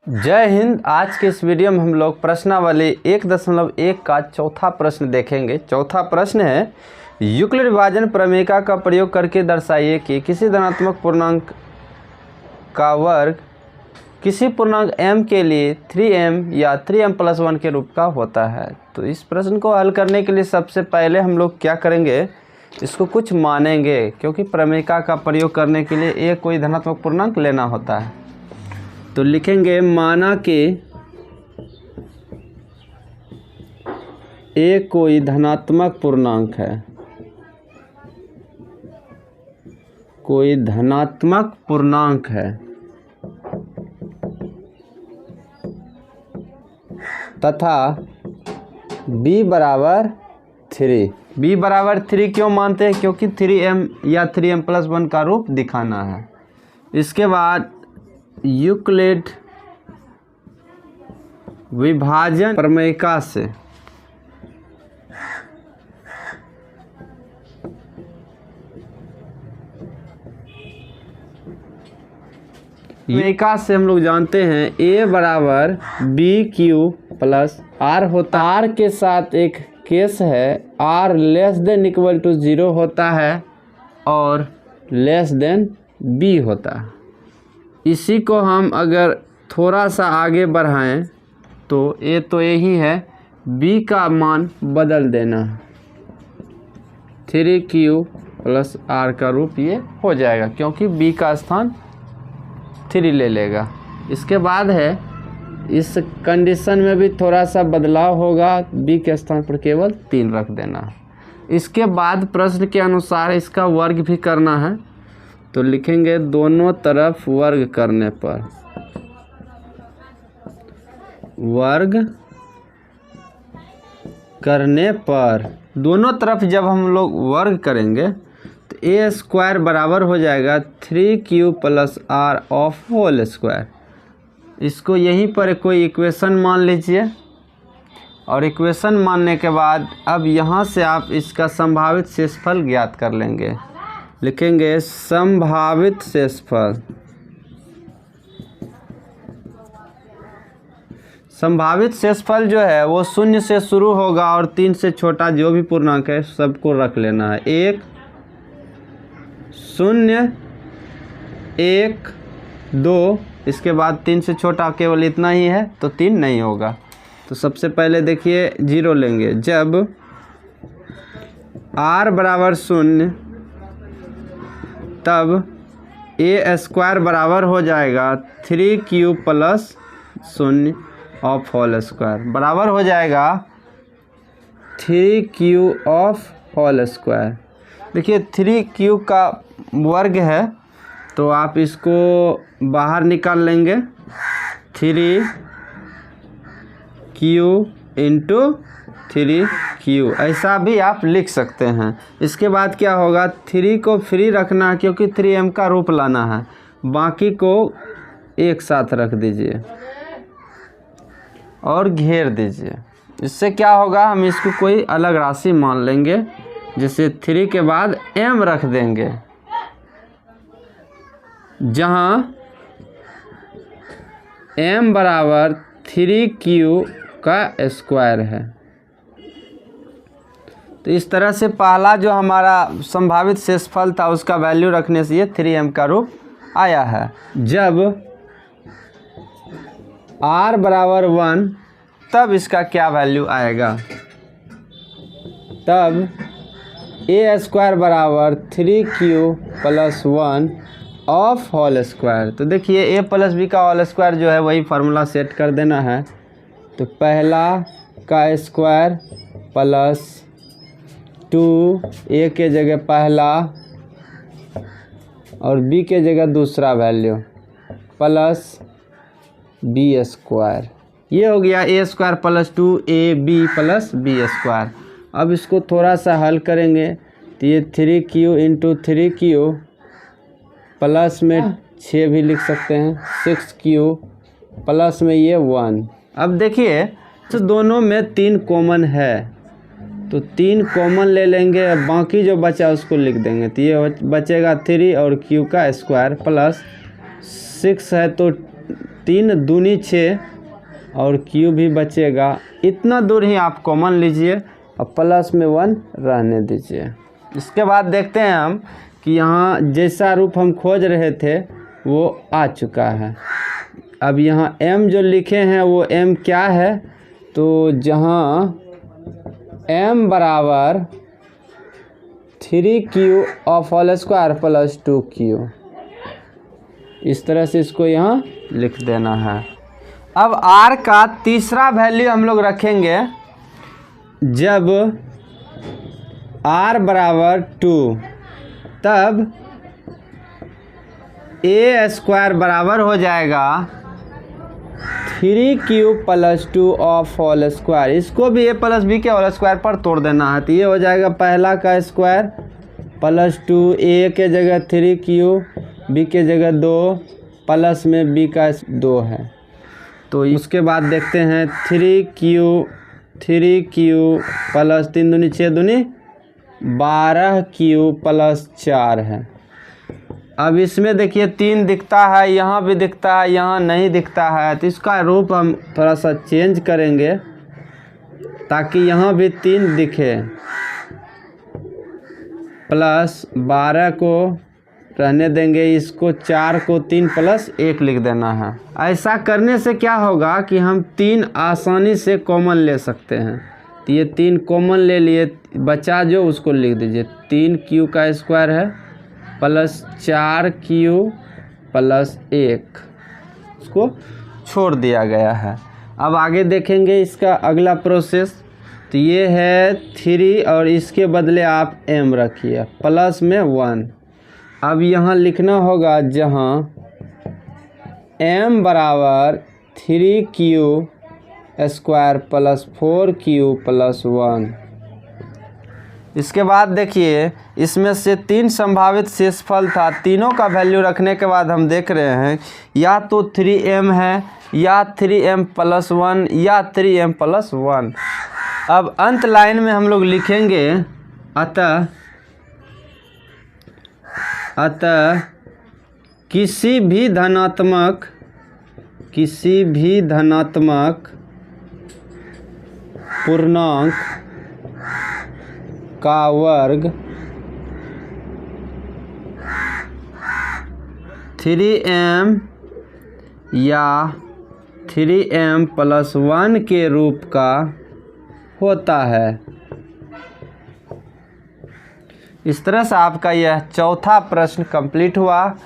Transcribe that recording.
जय हिंद। आज के इस वीडियो में हम लोग प्रश्नावली 1.1 का चौथा प्रश्न देखेंगे। चौथा प्रश्न है, यूक्लिड विभाजन प्रमेयिका का प्रयोग करके दर्शाइए कि किसी धनात्मक पूर्णांक का वर्ग किसी पूर्णांक m के लिए 3m या 3m+1 के रूप का होता है। तो इस प्रश्न को हल करने के लिए सबसे पहले हम लोग क्या करेंगे, इसको कुछ मानेंगे, क्योंकि प्रमेयिका का प्रयोग करने के लिए एक कोई धनात्मक पूर्णांक लेना होता है। तो लिखेंगे, माना कि एक कोई धनात्मक पूर्णांक है, कोई धनात्मक पूर्णांक है तथा b बराबर 3। b बराबर 3 क्यों मानते हैं? क्योंकि 3m या 3m+1 का रूप दिखाना है। इसके बाद यूक्लिड विभाजन प्रमेयिका से हम लोग जानते हैं a बराबर BQ+R होता है। R के साथ एक केस है, R <= 0 होता है और B होता है। इसी को हम अगर थोड़ा सा आगे बढ़ाएं तो यही है, b का मान बदल देना, 3Q+R का रूप ये हो जाएगा, क्योंकि b का स्थान 3 ले लेगा। इसके बाद है, इस कंडीशन में भी थोड़ा सा बदलाव होगा, b के स्थान पर केवल 3 रख देना। इसके बाद प्रश्न के अनुसार इसका वर्ग भी करना है। तो लिखेंगे, दोनों तरफ वर्ग करने पर, दोनों तरफ जब हम लोग वर्ग करेंगे तो a² बराबर हो जाएगा 3Q+R²। इसको यहीं पर कोई इक्वेशन मान लीजिए, और इक्वेशन मानने के बाद अब यहाँ से आप इसका संभावित शेषफल ज्ञात कर लेंगे। लिखेंगे, संभावित शेषफल, संभावित शेषफल जो है वो 0 से शुरू होगा और 3 से छोटा जो भी पूर्णांक है सबको रख लेना है। 1, 0, 1, 2, इसके बाद 3 से छोटा केवल इतना ही है, तो 3 नहीं होगा। तो सबसे पहले देखिए 0 लेंगे। जब r बराबर 0 तब a² बराबर हो जाएगा 3Q+0² बराबर हो जाएगा 3Q²। देखिए 3Q का वर्ग है, तो आप इसको बाहर निकाल लेंगे, 3Q × 3Q, ऐसा भी आप लिख सकते हैं। इसके बाद क्या होगा, 3 को फ्री रखना है, क्योंकि 3m का रूप लाना है, बाकी को एक साथ रख दीजिए और घेर दीजिए। इससे क्या होगा, हम इसको कोई अलग राशि मान लेंगे, जैसे 3 के बाद m रख देंगे, जहाँ m बराबर 3Q² है। तो इस तरह से पहला जो हमारा संभावित शेषफल था उसका वैल्यू रखने से ये 3m का रूप आया है। जब r बराबर 1 तब इसका क्या वैल्यू आएगा, तब a² बराबर 3Q+1² तो देखिए a+b का होल स्क्वायर जो है वही फार्मूला सेट कर देना है। तो पहला का स्क्वायर प्लस 2, a के जगह पहला और b के जगह दूसरा वैल्यू प्लस b², ये हो गया a² + 2ab + b²। अब इसको थोड़ा सा हल करेंगे तो ये 3Q × 3Q प्लस में 6 भी लिख सकते हैं, 6Q प्लस में ये 1। अब देखिए, तो दोनों में 3 कॉमन है, तो 3 कॉमन ले लेंगे, बाकी जो बचा उसको लिख देंगे। तो ये बचेगा 3 और Q² प्लस 6 है तो 3 दूनी 6 और क्यू भी बचेगा। इतना दूर ही आप कॉमन लीजिए और प्लस में 1 रहने दीजिए। इसके बाद देखते हैं हम कि यहाँ जैसा रूप हम खोज रहे थे वो आ चुका है। अब यहाँ m जो लिखे हैं वो m क्या है, तो जहाँ m बराबर 3q of whole square plus 2q, इस तरह से इसको यहाँ लिख देना है। अब r का तीसरा वैल्यू हम लोग रखेंगे जब r बराबर 2, तब a स्क्वायर बराबर हो जाएगा 3q plus 2 of whole square. इसको भी a प्लस b के होल स्क्वायर पर तोड़ देना है, तो ये हो जाएगा पहला का स्क्वायर प्लस 2, a के जगह 3q, b के जगह 2, प्लस में b का 2 है। तो उसके बाद देखते हैं 3q प्लस 3 दूनी 6 दूनी 12q प्लस 4 है। अब इसमें देखिए 3 दिखता है, यहाँ भी दिखता है, यहाँ नहीं दिखता है, तो इसका रूप हम थोड़ा सा चेंज करेंगे ताकि यहाँ भी 3 दिखे। प्लस 12 को रहने देंगे, इसको 4 को 3 प्लस 1 लिख देना है। ऐसा करने से क्या होगा कि हम 3 आसानी से कॉमन ले सकते हैं। तो ये 3 कॉमन ले लिए, बचा जो उसको लिख दीजिए। 3q का स्क्वायर है प्लस 4q प्लस 1, उसको छोड़ दिया गया है। अब आगे देखेंगे इसका अगला प्रोसेस। तो ये है 3 और इसके बदले आप m रखिए प्लस में 1। अब यहाँ लिखना होगा जहाँ m बराबर 3q square plus 4q plus 1। इसके बाद देखिए इसमें से 3 संभावित शेषफल था, तीनों का वैल्यू रखने के बाद हम देख रहे हैं या तो 3m है या 3m प्लस 1 या 3m प्लस 1। अब अंत लाइन में हम लोग लिखेंगे अतः किसी भी धनात्मक पूर्णांक का वर्ग 3m या 3m प्लस 1 के रूप का होता है। इस तरह से आपका यह चौथा प्रश्न कंप्लीट हुआ।